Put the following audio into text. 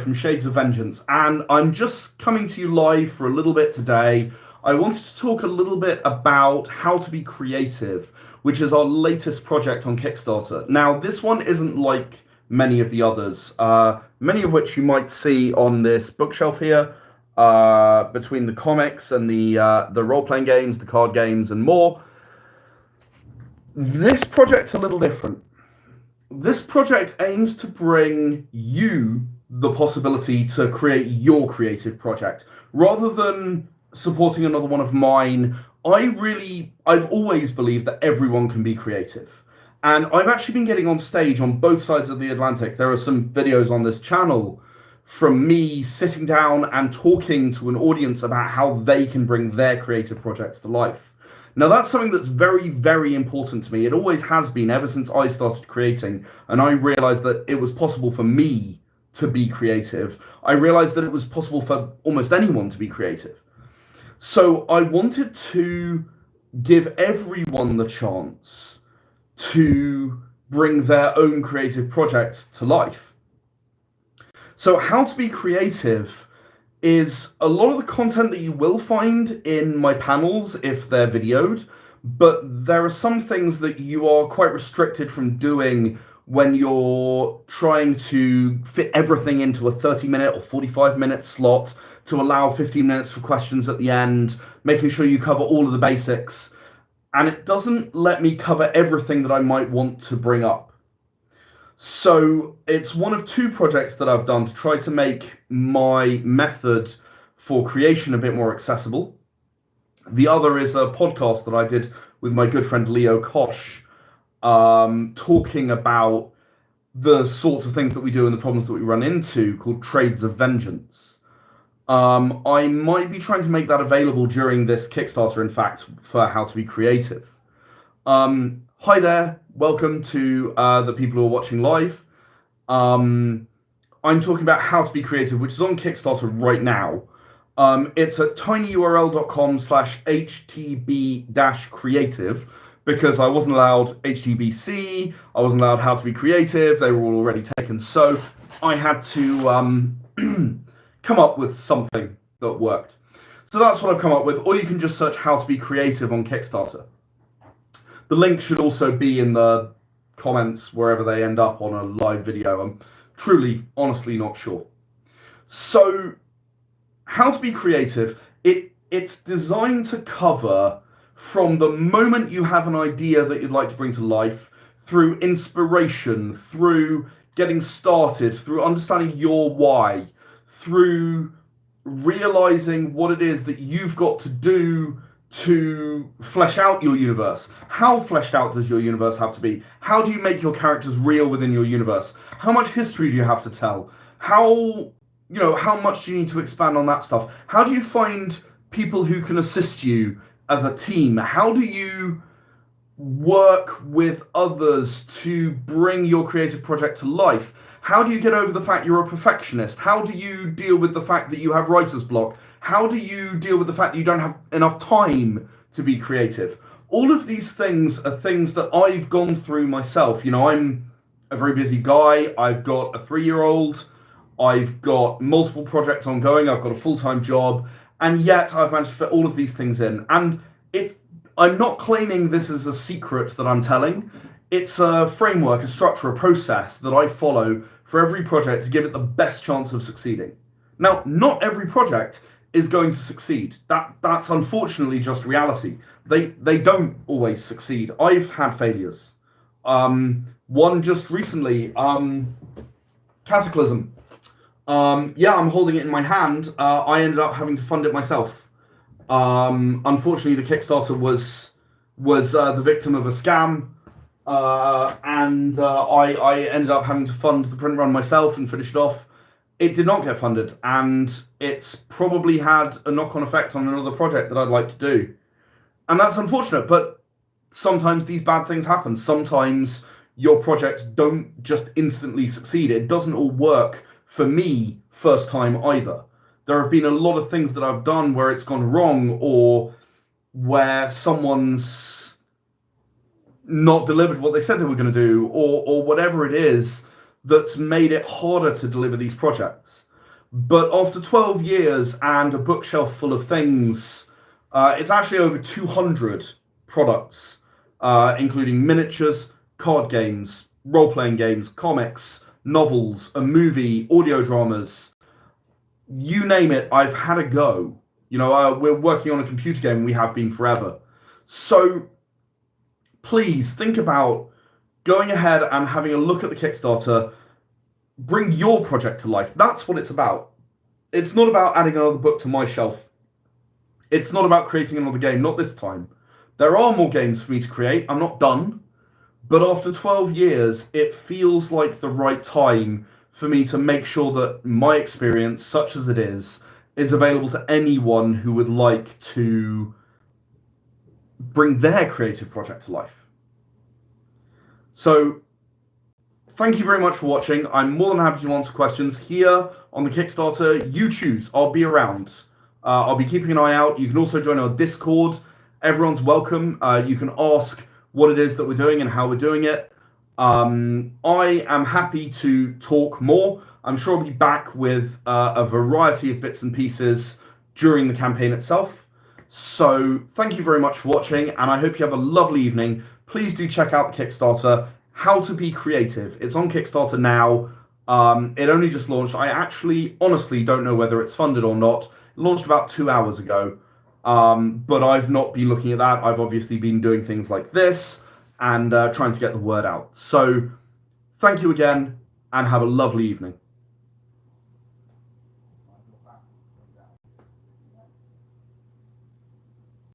from Shades of Vengeance, and I'm just coming to you live for a little bit today. I wanted to talk a little bit about How to Be Creative, which is our latest project on Kickstarter. Now, this one isn't like many of the others, many of which you might see on this bookshelf here, between the comics and the role-playing games, the card games, and more. This project's a little different. This project aims to bring you the possibility to create your creative project. Rather than supporting another one of mine, I've always believed that everyone can be creative. And I've actually been getting on stage on both sides of the Atlantic. There are some videos on this channel from me sitting down and talking to an audience about how they can bring their creative projects to life. Now, that's something that's very, very important to me. It always has been, ever since I started creating, and I realized that it was possible for me to be creative. I realized that it was possible for almost anyone to be creative. So I wanted to give everyone the chance to bring their own creative projects to life. So How to Be Creative is a lot of the content that you will find in my panels if they're videoed, but there are some things that you are quite restricted from doing when you're trying to fit everything into a 30-minute or 45-minute slot to allow 15 minutes for questions at the end, making sure you cover all of the basics. And it doesn't let me cover everything that I might want to bring up. So it's one of two projects that I've done to try to make my method for creation a bit more accessible. The other is a podcast that I did with my good friend Leo Kosh, talking about the sorts of things that we do and the problems that we run into, called Trades of Vengeance. I might be trying to make that available during this Kickstarter, in fact, for How to Be Creative. Hi there, welcome to the people who are watching live. I'm talking about How to Be Creative, which is on Kickstarter right now. It's at tinyurl.com/htb-creative, because I wasn't allowed HTBC, I wasn't allowed How to Be Creative, they were all already taken. So I had to come up with something that worked. So that's what I've come up with, or you can just search How to Be Creative on Kickstarter. The link should also be in the comments wherever they end up on a live video. I'm truly, honestly not sure. So, How to Be Creative, it's designed to cover from the moment you have an idea that you'd like to bring to life, through inspiration, through getting started, through understanding your why, through realizing what it is that you've got to do to flesh out your universe. How fleshed out does your universe have to be? How do you make your characters real within your universe? How much history do you have to tell? How much do you need to expand on that stuff? How do you find people who can assist you as a team? How do you work with others to bring your creative project to life? How do you get over the fact you're a perfectionist? How do you deal with the fact that you have writer's block? How do you deal with the fact that you don't have enough time to be creative? All of these things are things that I've gone through myself. I'm a very busy guy. I've got a 3-year-old. I've got multiple projects ongoing. I've got a full-time job. And yet I've managed to fit all of these things in. And I'm not claiming this is a secret that I'm telling. It's a framework, a structure, a process that I follow for every project to give it the best chance of succeeding. Now, not every project is going to succeed. That's unfortunately just reality. They don't always succeed. I've had failures. One just recently, Cataclysm. I'm holding it in my hand. I ended up having to fund it myself. Unfortunately, the Kickstarter was the victim of a scam, and I ended up having to fund the print run myself and finish it off. It did not get funded, and it's probably had a knock-on effect on another project that I'd like to do. And that's unfortunate, but sometimes these bad things happen. Sometimes your projects don't just instantly succeed. It doesn't all work for me first time either. There have been a lot of things that I've done where it's gone wrong, or where someone's not delivered what they said they were going to do, or whatever it is that's made it harder to deliver these projects. But after 12 years and a bookshelf full of things, it's actually over 200 products, including miniatures, card games, role-playing games, comics, novels, a movie, audio dramas, you name it, I've had a go. We're working on a computer game, we have been forever. So please think about going ahead and having a look at the Kickstarter. Bring your project to life. That's what it's about. It's not about adding another book to my shelf. It's not about creating another game, not this time. There are more games for me to create. I'm not done. But after 12 years, it feels like the right time for me to make sure that my experience, such as it is available to anyone who would like to bring their creative project to life. So, thank you very much for watching. I'm more than happy to answer questions here on the Kickstarter. You choose. I'll be around. I'll be keeping an eye out. You can also join our Discord. Everyone's welcome. You can ask what it is that we're doing and how we're doing it. I am happy to talk more. I'm sure I'll be back with a variety of bits and pieces during the campaign itself. So thank you very much for watching, and I hope you have a lovely evening. Please do check out the Kickstarter, How to Be Creative. It's on Kickstarter now. It only just launched. I actually, honestly, don't know whether it's funded or not. It launched about 2 hours ago. But I've not been looking at that. I've obviously been doing things like this and trying to get the word out. So thank you again, and have a lovely evening.